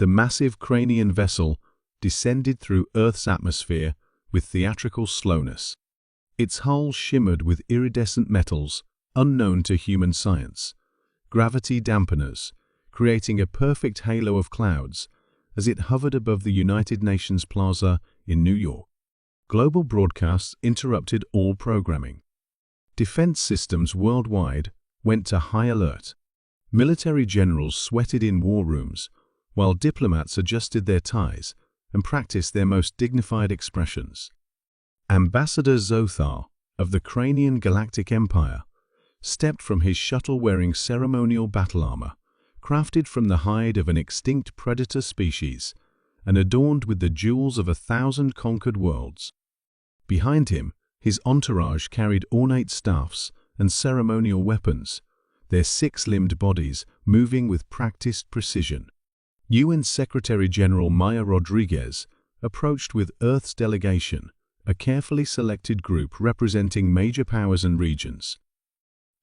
The massive Cranian vessel descended through Earth's atmosphere with theatrical slowness. Its hull shimmered with iridescent metals unknown to human science, gravity dampeners, creating a perfect halo of clouds as it hovered above the United Nations Plaza in New York. Global broadcasts interrupted all programming. Defense systems worldwide went to high alert. Military generals sweated in war rooms, while diplomats adjusted their ties and practiced their most dignified expressions. Ambassador Zothar of the Cranian Galactic Empire stepped from his shuttle wearing ceremonial battle armor, crafted from the hide of an extinct predator species and adorned with the jewels of 1,000 conquered worlds. Behind him, his entourage carried ornate staffs and ceremonial weapons, their six-limbed bodies moving with practiced precision. UN Secretary-General Maya Rodriguez approached with Earth's delegation, a carefully selected group representing major powers and regions.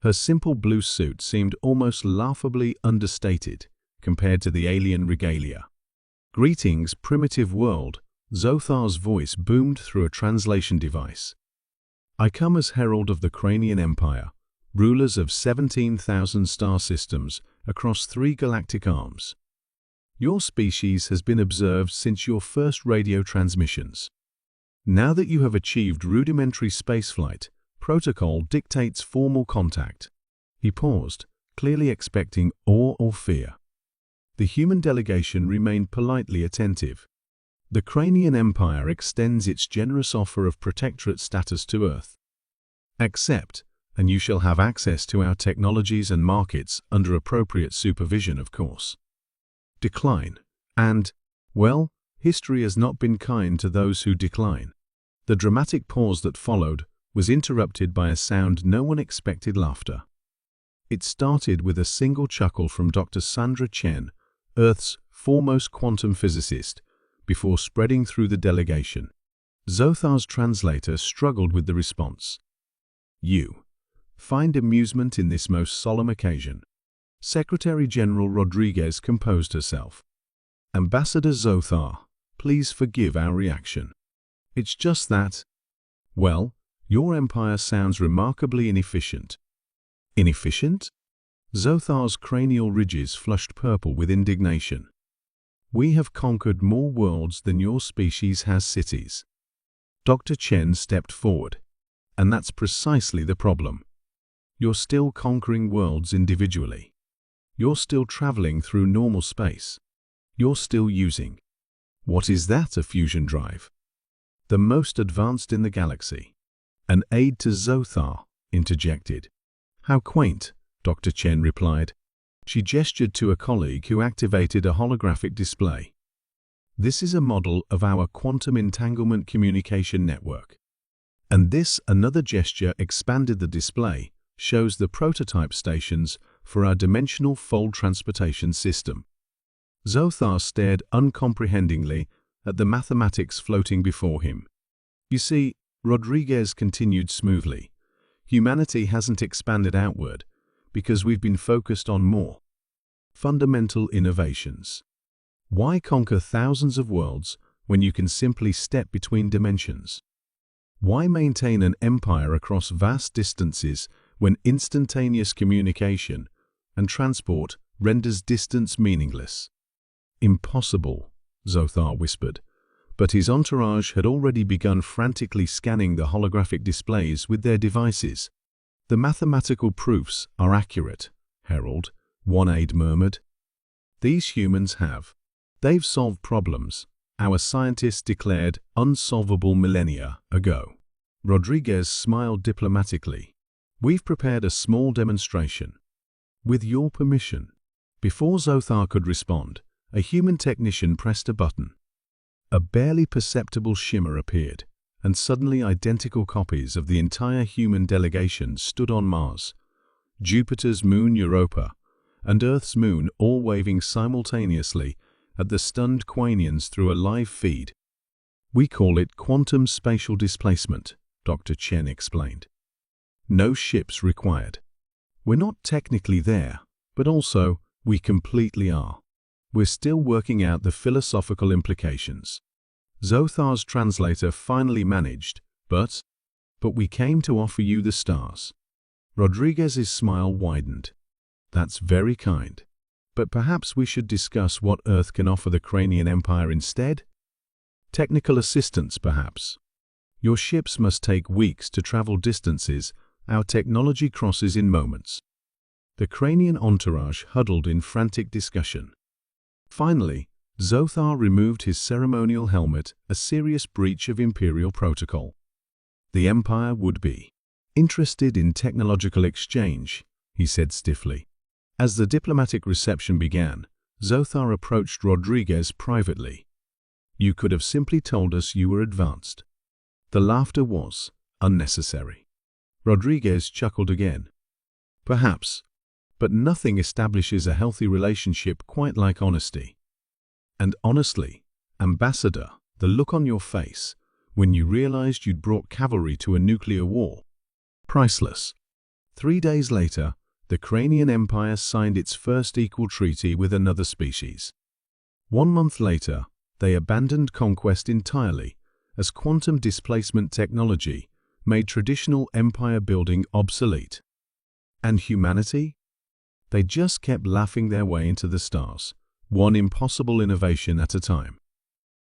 Her simple blue suit seemed almost laughably understated compared to the alien regalia. "Greetings, primitive world," Zothar's voice boomed through a translation device. "I come as herald of the Cranian Empire, rulers of 17,000 star systems across 3 galactic arms. Your species has been observed since your first radio transmissions. Now that you have achieved rudimentary spaceflight, protocol dictates formal contact." He paused, clearly expecting awe or fear. The human delegation remained politely attentive. The Cranian Empire extends its generous offer of protectorate status to Earth. Accept, and you shall have access to our technologies and markets under appropriate supervision, of course. Decline, and, well, history has not been kind to those who decline. The dramatic pause that followed was interrupted by a sound no one expected: laughter. It started with a single chuckle from Dr. Sandra Chen, Earth's foremost quantum physicist, before spreading through the delegation. Zothar's translator struggled with the response. "You find amusement in this most solemn occasion." Secretary-General Rodriguez composed herself. "Ambassador Zothar, please forgive our reaction. It's just that, well, your empire sounds remarkably inefficient." "Inefficient?" Zothar's cranial ridges flushed purple with indignation. "We have conquered more worlds than your species has cities." Dr. Chen stepped forward. "And that's precisely the problem. You're still conquering worlds individually. You're still traveling through normal space. You're still using— what is that, a fusion drive? The most advanced in the galaxy." An aide to Zothar interjected. "How quaint," Dr. Chen replied. She gestured to a colleague who activated a holographic display. "This is a model of our quantum entanglement communication network." And this, another gesture, expanded the display, shows the prototype stations for our dimensional fold transportation system. Zothar stared uncomprehendingly at the mathematics floating before him. "You see," Rodriguez continued smoothly, "humanity hasn't expanded outward because we've been focused on more fundamental innovations. Why conquer thousands of worlds when you can simply step between dimensions? Why maintain an empire across vast distances when instantaneous communication and transport renders distance meaningless?" "Impossible," Zothar whispered, but his entourage had already begun frantically scanning the holographic displays with their devices. "The mathematical proofs are accurate, Herald," one aide murmured. "These humans have. They've solved problems our scientists declared unsolvable millennia ago." Rodriguez smiled diplomatically. "We've prepared a small demonstration. With your permission." Before Zothar could respond, a human technician pressed a button. A barely perceptible shimmer appeared, and suddenly identical copies of the entire human delegation stood on Mars, Jupiter's moon Europa, and Earth's moon, all waving simultaneously at the stunned Quanians through a live feed. "We call it quantum spatial displacement," Dr. Chen explained. "No ships required. We're not technically there, but also we completely are. We're still working out the philosophical implications. Zothar's translator finally managed, but we came to offer you the stars. Rodriguez's smile widened. That's very kind. But perhaps we should discuss what Earth can offer the Cranian Empire instead? Technical assistance, perhaps. Your ships must take weeks to travel distances our technology crosses in moments. The Cranian entourage huddled in frantic discussion. Finally, Zothar removed his ceremonial helmet, a serious breach of Imperial protocol. The Empire would be interested in technological exchange, he said stiffly. As the diplomatic reception began, Zothar approached Rodriguez privately. You could have simply told us you were advanced. The laughter was unnecessary. Rodriguez chuckled again. Perhaps, but nothing establishes a healthy relationship quite like honesty. And honestly, Ambassador, the look on your face when you realized you'd brought cavalry to a nuclear war, priceless. 3 days later, the Cranian Empire signed its first equal treaty with another species. 1 month later, they abandoned conquest entirely as quantum displacement technology made traditional empire building obsolete. And humanity? They just kept laughing their way into the stars, one impossible innovation at a time.